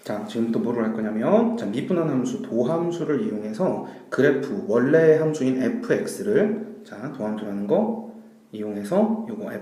자, 지금부터 뭐를 할 거냐면, 자, 미분한 함수, 도함수를 이용해서 그래프, 원래 함수인 fx를, 자, 도함수라는 거 이용해서 요거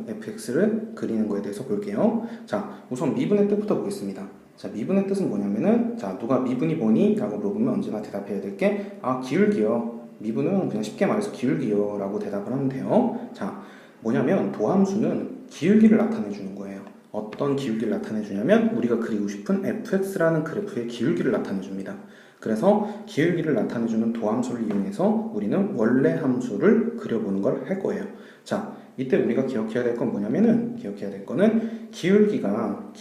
fx를 그리는 거에 대해서 볼게요. 자, 우선 미분의 뜻부터 보겠습니다. 자, 미분의 뜻은 뭐냐면은, 자, 누가 미분이 뭐니? 라고 물어보면 언제나 대답해야 될 게, 아, 기울기요. 미분은 그냥 쉽게 말해서 기울기요. 라고 대답을 하면 돼요. 자, 뭐냐면, 도함수는 기울기를 나타내 주는 거예요. 어떤 기울기를 나타내 주냐면 우리가 그리고 싶은 fx라는 그래프의 기울기를 나타내 줍니다. 그래서 기울기를 나타내 주는 도함수를 이용해서 우리는 원래 함수를 그려보는 걸 할 거예요. 자, 이때 우리가 기억해야 될 건 뭐냐면은 기울기가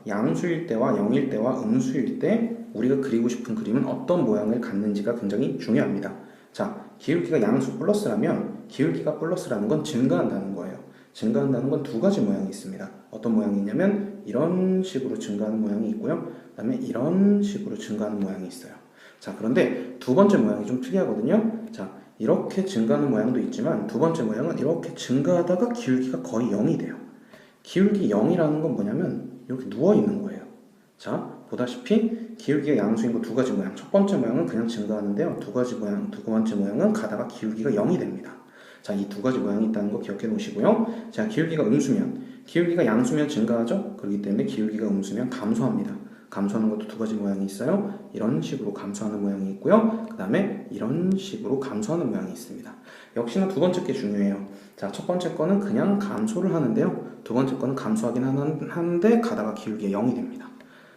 양수일 때와 0일 때와 음수일 때 우리가 그리고 싶은 그림은 어떤 모양을 갖는지가 굉장히 중요합니다. 자, 기울기가 양수 플러스라면 기울기가 플러스라는 건 증가한다는 거예요. 증가한다는 건 두 가지 모양이 있습니다. 어떤 모양이 있냐면 이런 식으로 증가하는 모양이 있고요. 그 다음에 이런 식으로 증가하는 모양이 있어요. 자, 그런데 두 번째 모양이 좀 특이하거든요. 자, 이렇게 증가하는 모양도 있지만 두 번째 모양은 이렇게 증가하다가 기울기가 거의 0이 돼요. 기울기 0이라는 건 뭐냐면 이렇게 누워있는 거예요. 자, 보다시피 기울기가 양수인 거 두 가지 모양. 첫 번째 모양은 그냥 증가하는데요. 두 번째 모양은 가다가 기울기가 0이 됩니다. 자, 이 두 가지 모양이 있다는 거 기억해 놓으시고요. 자, 기울기가 음수면, 기울기가 양수면 증가하죠? 그렇기 때문에 기울기가 음수면 감소합니다. 감소하는 것도 두 가지 모양이 있어요. 이런 식으로 감소하는 모양이 있고요. 그 다음에 이런 식으로 감소하는 모양이 있습니다. 역시나 두 번째 게 중요해요. 자, 첫 번째 거는 그냥 감소를 하는데요. 두 번째 거는 감소하긴 하는데 가다가 기울기가 0이 됩니다.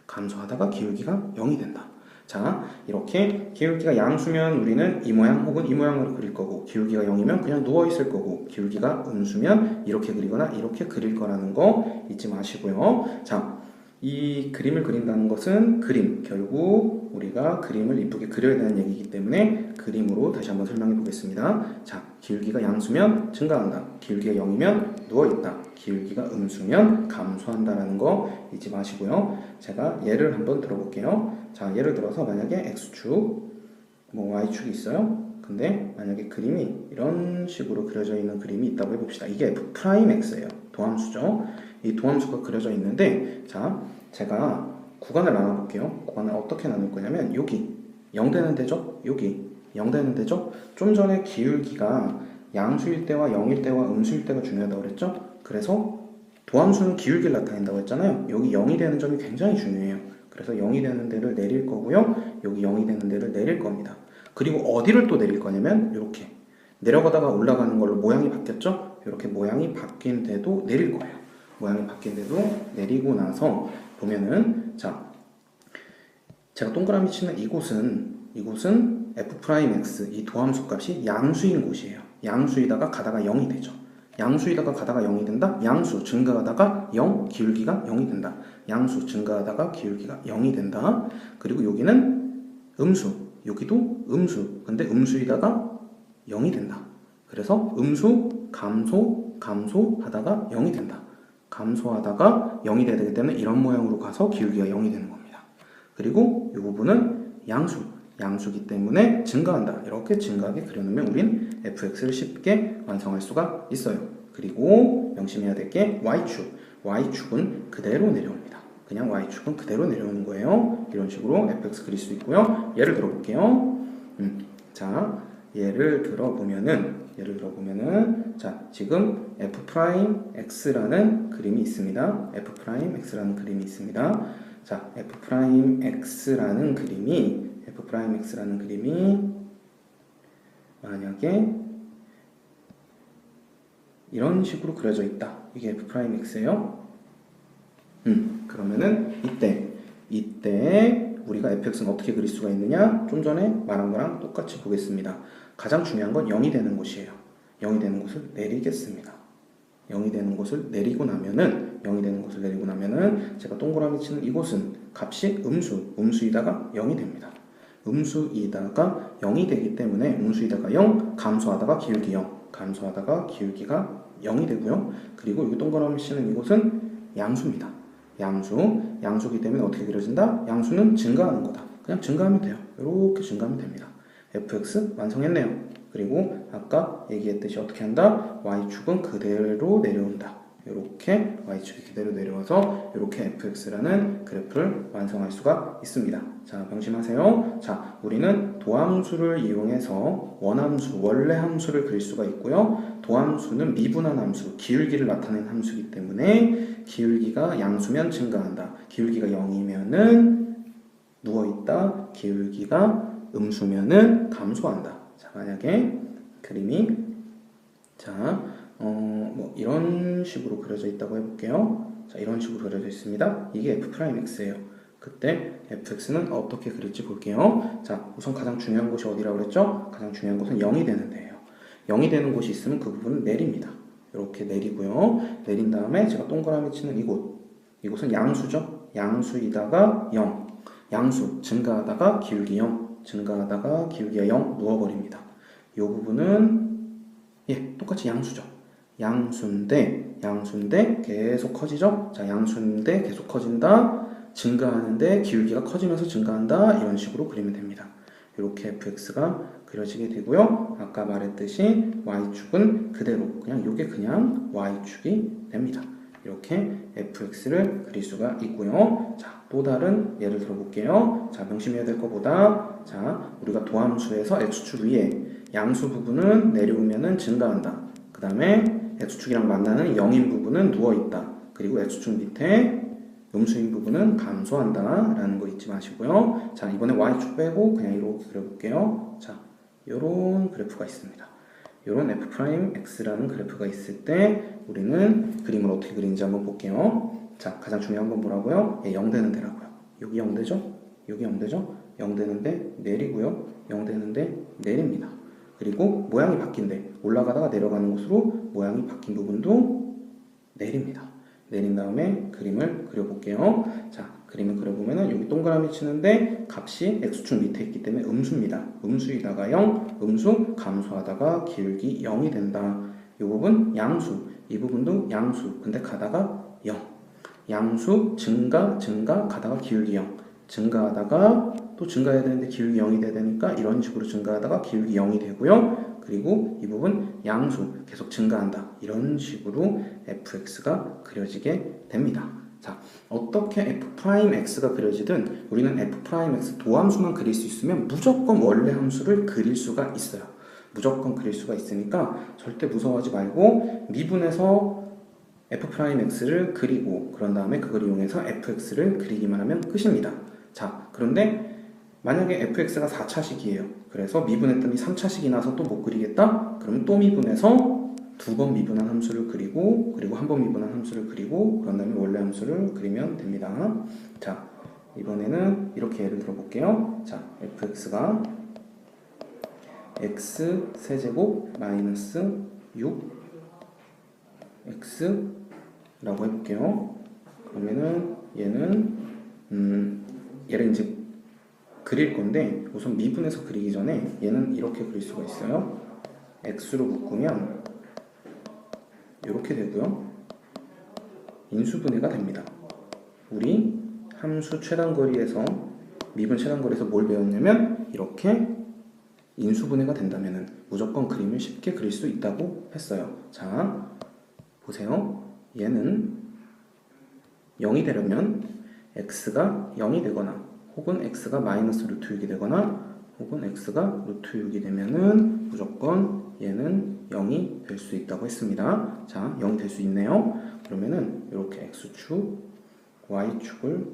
감소하다가 기울기가 0이 된다. 자, 이렇게 기울기가 양수면 우리는 이 모양 혹은 이 모양으로 그릴 거고, 기울기가 0이면 그냥 누워있을 거고, 기울기가 음수면 이렇게 그리거나 이렇게 그릴 거라는 거 잊지 마시고요. 자, 이 그림을 그린다는 것은 결국 우리가 그림을 이쁘게 그려야 되는 얘기이기 때문에 그림으로 다시 한번 설명해 보겠습니다. 자, 기울기가 양수면 증가한다. 기울기가 0이면 누워있다. 기울기가 음수면 감소한다라는 거 잊지 마시고요. 제가 예를 한번 들어볼게요. 자, 예를 들어서 만약에 X축, Y축이 있어요. 근데 만약에 그림이 이런 식으로 그려져 있는 그림이 있다고 해봅시다. 이게 F'X예요. 도함수죠. 이 도함수가 그려져 있는데, 자, 제가 구간을 나눠볼게요. 구간을 어떻게 나눌 거냐면 여기 0 되는 데죠? 여기 0 되는 데죠? 좀 전에 기울기가 양수일 때와 0일 때와 음수일 때가 중요하다고 그랬죠? 그래서 도함수는 기울기를 나타낸다고 했잖아요. 여기 0이 되는 점이 굉장히 중요해요. 그래서 0이 되는 데를 내릴 거고요. 여기 0이 되는 데를 내릴 겁니다. 그리고 어디를 또 내릴 거냐면 이렇게 내려가다가 올라가는 걸로 모양이 바뀌었죠? 이렇게 모양이 바뀐 데도 내릴 거예요. 모양이 바뀐 데도 내리고 나서 보면은, 자, 제가 동그라미 치는 이곳은 F'X, 이 도함수 값이 양수인 곳이에요. 양수이다가 가다가 0이 되죠. 양수이다가 가다가 0이 된다? 양수 증가하다가 0, 기울기가 0이 된다. 양수 증가하다가 기울기가 0이 된다. 그리고 여기는 음수, 여기도 음수. 근데 음수이다가 0이 된다. 그래서 음수, 감소하다가 0이 된다. 감소하다가 0이 돼야 되기 때문에 이런 모양으로 가서 기울기가 0이 되는 겁니다. 그리고 이 부분은 양수기 때문에 증가한다. 이렇게 증가하게 그려놓으면 우린 fx를 쉽게 완성할 수가 있어요. 그리고 명심해야 될 게 y축은 그대로 내려옵니다. 그냥 y축은 그대로 내려오는 거예요. 이런 식으로 fx 그릴 수 있고요. 예를 들어볼게요. 자, 예를 들어보면은 자, 지금 F'X라는 그림이 있습니다. F'X라는 그림이 있습니다. 자, F'X라는 그림이 만약에 이런 식으로 그려져 있다. 이게 F'X예요. 그러면은 이때 우리가 fx는 어떻게 그릴 수가 있느냐? 좀 전에 말한 거랑 똑같이 보겠습니다. 가장 중요한 건 0이 되는 곳이에요. 0이 되는 곳을 내리겠습니다. 0이 되는 곳을 내리고 나면은 제가 동그라미 치는 이곳은 값이 음수이다가 0이 됩니다. 음수이다가 0이 되기 때문에 음수이다가 0, 감소하다가 기울기 0, 감소하다가 기울기가 0이 되고요. 그리고 여기 동그라미 치는 이곳은 양수입니다. 양수기 때문에 어떻게 그려진다? 양수는 증가하는 거다. 그냥 증가하면 돼요. 이렇게 증가하면 됩니다. fx 완성했네요. 그리고 아까 얘기했듯이 어떻게 한다? y축은 그대로 내려온다. 이렇게 y축이 그대로 내려와서 이렇게 fx라는 그래프를 완성할 수가 있습니다. 자, 명심하세요. 자, 우리는 도함수를 이용해서 원함수, 원래 함수를 그릴 수가 있고요. 도함수는 미분한 함수, 기울기를 나타내는 함수이기 때문에 기울기가 양수면 증가한다. 기울기가 0이면은 누워있다. 기울기가 음수면은 감소한다. 자, 만약에 그림이 뭐 이런 식으로 그려져 있다고 해볼게요. 자, 이런 식으로 그려져 있습니다. 이게 f'x예요. 그때 fx는 어떻게 그릴지 볼게요. 자, 우선 가장 중요한 곳이 어디라고 그랬죠? 가장 중요한 곳은 0이 되는 데예요. 0이 되는 곳이 있으면 그 부분은 내립니다. 이렇게 내리고요. 내린 다음에 제가 동그라미 치는 이곳은 양수죠. 양수이다가 0, 양수 증가하다가 기울기 0, 증가하다가 기울기가 0 누워버립니다. 이 부분은 똑같이 양수죠. 양수인데 계속 커지죠. 자, 양수인데 계속 커진다. 증가하는데 기울기가 커지면서 증가한다. 이런 식으로 그리면 됩니다. 이렇게 fx가 그려지게 되고요. 아까 말했듯이 y축은 그대로 이게 그냥 y축이 됩니다. 이렇게 fx를 그릴 수가 있고요. 자, 또 다른 예를 들어볼게요. 자, 명심해야 될 것보다 자, 우리가 도함수에서 x축 위에 양수 부분은 내려오면은 증가한다. 그 다음에 x축이랑 만나는 0인 부분은 누워있다. 그리고 x축 밑에 음수인 부분은 감소한다 라는 거 잊지 마시고요. 자, 이번에 y축 빼고 그냥 이렇게 그려볼게요. 자, 요런 그래프가 있습니다. 요런 f'x라는 그래프가 있을 때 우리는 그림을 어떻게 그리는지 한번 볼게요. 자, 가장 중요한 건 뭐라고요? 0 되는 데라고요. 여기 0 되죠? 여기 0 되죠? 0 되는데 내리고요. 0 되는데 내립니다. 그리고 모양이 바뀐데 올라가다가 내려가는 곳으로 모양이 바뀐 부분도 내립니다. 내린 다음에 그림을 그려볼게요. 자, 그림을 그려보면은 여기 동그라미 치는데 값이 x축 밑에 있기 때문에 음수입니다. 음수이다가 0, 음수 감소하다가 기울기 0이 된다. 이 부분 양수, 이 부분도 양수, 근데 가다가 0. 양수 증가 가다가 기울기 0. 증가하다가 또 증가해야 되는데 기울기 0이 돼야 되니까 이런 식으로 증가하다가 기울기 0이 되고요. 그리고 이 부분 양수 계속 증가한다. 이런 식으로 fx가 그려지게 됩니다. 자, 어떻게 f'x가 그려지든 우리는 f'x 도함수만 그릴 수 있으면 무조건 원래 함수를 그릴 수가 있어요. 무조건 그릴 수가 있으니까 절대 무서워하지 말고 미분해서 f'x를 그리고 그런 다음에 그걸 이용해서 fx를 그리기만 하면 끝입니다. 자, 그런데 만약에 fx가 4차식이에요. 그래서 미분했더니 3차식이 나서 또 못 그리겠다? 그러면 또 미분해서 2번 미분한 함수를 그리고 한 번 미분한 함수를 그리고 그런 다음에 원래 함수를 그리면 됩니다. 자, 이번에는 이렇게 예를 들어 볼게요. 자, fx가 x 세제곱 마이너스 6x라고 해볼게요. 그러면은 얘를 이제 그릴 건데 우선 미분해서 그리기 전에 얘는 이렇게 그릴 수가 있어요. x로 묶으면 이렇게 되고요. 인수분해가 됩니다. 우리 함수 최단거리에서 미분 최단거리에서 뭘 배웠냐면 이렇게 인수분해가 된다면은 무조건 그림을 쉽게 그릴 수 있다고 했어요. 자, 보세요. 얘는 0이 되려면 x가 0이 되거나 혹은 x가 마이너스 루트 6이 되거나 혹은 x가 루트 6이 되면은 무조건 얘는 0이 될 수 있다고 했습니다. 자, 0이 될 수 있네요. 그러면은 이렇게 x축, y축을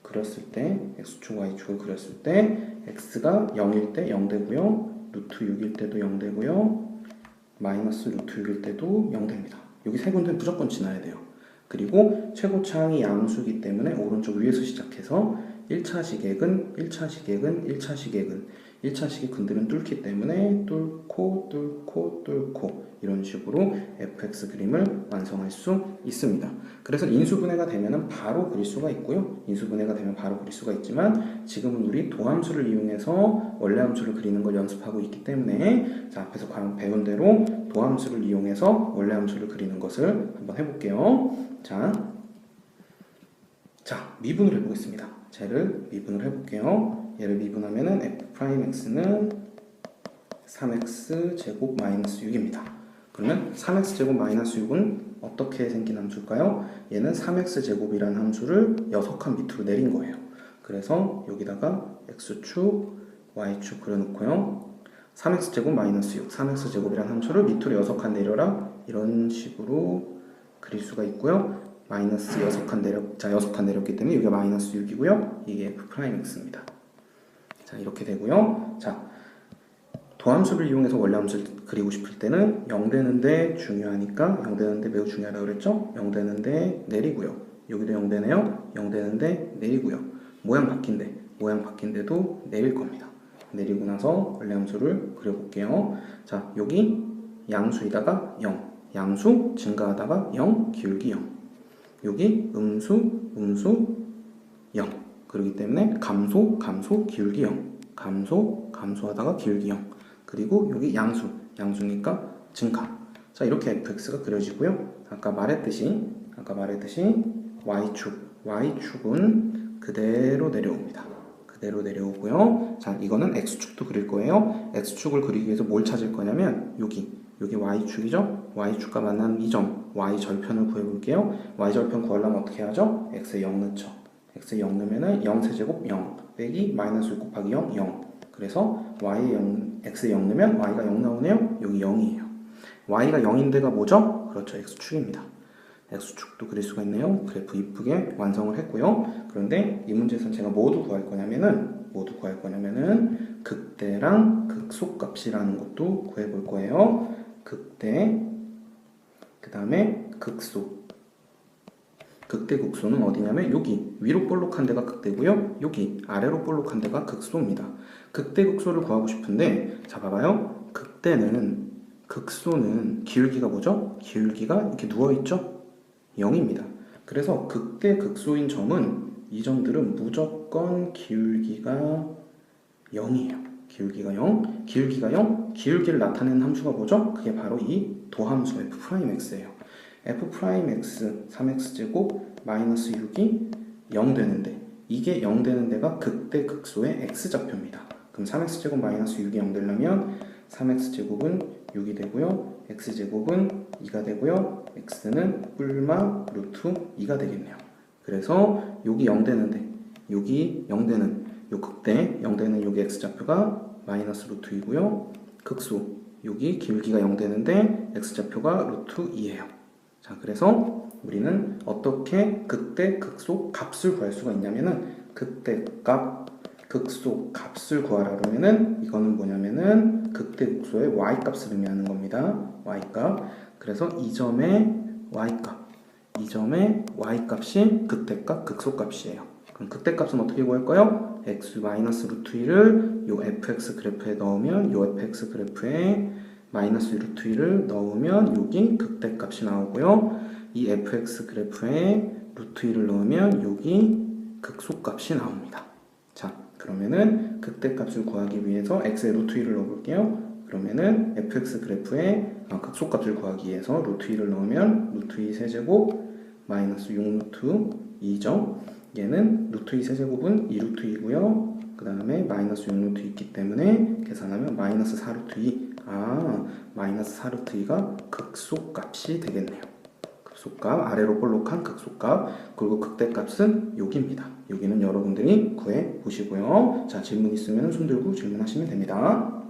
그렸을 때 x축, y축을 그렸을 때 x가 0일 때 0 되고요. 루트 6일 때도 0 되고요. 마이너스 루트 6일 때도 0 됩니다. 여기 세 군데 무조건 지나야 돼요. 그리고 최고차항이 양수이기 때문에 오른쪽 위에서 시작해서 1차식액은 1차식이 근들은 뚫기 때문에 뚫고 이런 식으로 fx 그림을 완성할 수 있습니다. 그래서 인수분해가 되면 바로 그릴 수가 있고요. 인수분해가 되면 바로 그릴 수가 있지만 지금은 우리 도함수를 이용해서 원래 함수를 그리는 걸 연습하고 있기 때문에 자, 앞에서 배운 대로 도함수를 이용해서 원래 함수를 그리는 것을 한번 해볼게요. 자, 미분을 해보겠습니다. 쟤를 미분을 해볼게요. 얘를 미분하면은 f'x는 3x 제곱 마이너스 6입니다. 그러면 3x 제곱 마이너스 6은 어떻게 생긴 함수일까요? 얘는 3x제곱이라는 함수를 6칸 밑으로 내린 거예요. 그래서 여기다가 x축, y축 그려놓고요. 3x제곱 마이너스 6, 3x제곱이라는 함수를 밑으로 6칸 내려라. 이런 식으로 그릴 수가 있고요. 마이너스 6칸 내렸기 때문에 여기가 마이너스 6이고요. 이게 f'x입니다. 자, 이렇게 되고요. 자, 도함수를 이용해서 원래함수를 그리고 싶을 때는 0 되는데 중요하니까 0 되는데 매우 중요하다고 그랬죠? 0 되는데 내리고요. 여기도 0 되네요. 0 되는데 내리고요. 모양 바뀐데도 내릴 겁니다. 내리고 나서 원래함수를 그려볼게요. 자, 여기 양수에다가 0, 양수 증가하다가 0, 기울기 0. 여기 음수 0. 그렇기 때문에 감소, 기울기 0. 감소하다가 기울기 0. 그리고 여기 양수니까 증가. 자, 이렇게 fx가 그려지고요. 아까 말했듯이 y축은 그대로 내려옵니다. 그대로 내려오고요. 자, 이거는 x축도 그릴 거예요. x축을 그리기 위해서 뭘 찾을 거냐면 여기 y축이죠? y축과 만나는 이 점 y절편을 구해볼게요. y절편 구하려면 어떻게 하죠? x에 0 넣죠. x에 0 넣으면은 0세제곱 0 빼기 마이너스 6 곱하기 0, 0. 그래서 x에 0 넣으면 y가 0 나오네요. 여기 0이에요. y가 0인 데가 뭐죠? 그렇죠. x축입니다. x축도 그릴 수가 있네요. 그래프 이쁘게 완성을 했고요. 그런데 이 문제에서는 제가 뭐도 구할 거냐면은 극대랑 극소값이라는 것도 구해볼 거예요. 극대, 그 다음에 극소. 극대 극소는 어디냐면 여기 위로 볼록한 데가 극대고요. 여기 아래로 볼록한 데가 극소입니다. 극대 극소를 구하고 싶은데, 자, 봐봐요. 극소는 기울기가 뭐죠? 기울기가 이렇게 누워있죠? 0입니다. 그래서 극대 극소인 점은 이 점들은 무조건 기울기가 0이에요. 기울기가 0. 기울기를 나타내는 함수가 뭐죠? 그게 바로 이 도함수 f'x예요. f'x 3x제곱 마이너스 6이 0 되는데, 이게 0 되는 데가 극대 극소의 x좌표입니다. 그럼 3x제곱 마이너스 6이 0 되려면 3x제곱은 6이 되고요. x제곱은 2가 되고요. x는 뿔마 루트 2가 되겠네요. 그래서 여기 0 되는데, 여기 0 되는 요 극대 0 되는 여기 x좌표가 마이너스 루트 2고요. 극소 여기 기울기가 0 되는데 x좌표가 루트 2예요. 자, 그래서 우리는 어떻게 극대 극소 값을 구할 수가 있냐면은, 극대 값, 극소 값을 구하라 그러면은 이거는 뭐냐면은 극대 극소의 y 값을 의미하는 겁니다. y 값. 그래서 이 점의 y 값이 극대 값, 극소 값이에요. 그럼 극대 값은 어떻게 구할까요? x 마이너스 루트 2를 요 fx 그래프에 넣으면 요 fx 그래프에 마이너스 루트 2를 넣으면 여기 극대 값이 나오고요. 이 fx 그래프에 루트 2를 넣으면 여기 극소 값이 나옵니다. 자, 그러면은 극대 값을 구하기 위해서 x에 루트 2를 넣어볼게요. 그러면은 fx 그래프에 극소 값을 구하기 위해서 루트 2를 넣으면 루트 2 세제곱 마이너스 6 루트 2죠. 얘는 루트 2 세제곱은 2 루트 2고요. 그 다음에 마이너스 6 루트 2 있기 때문에 계산하면 마이너스 4 루트 2. 마이너스 4 루트 2가 극소값이 되겠네요. 극소값, 아래로 볼록한 극소값. 그리고 극대값은 여기입니다. 여기는 여러분들이 구해 보시고요. 자, 질문 있으면 손 들고 질문하시면 됩니다.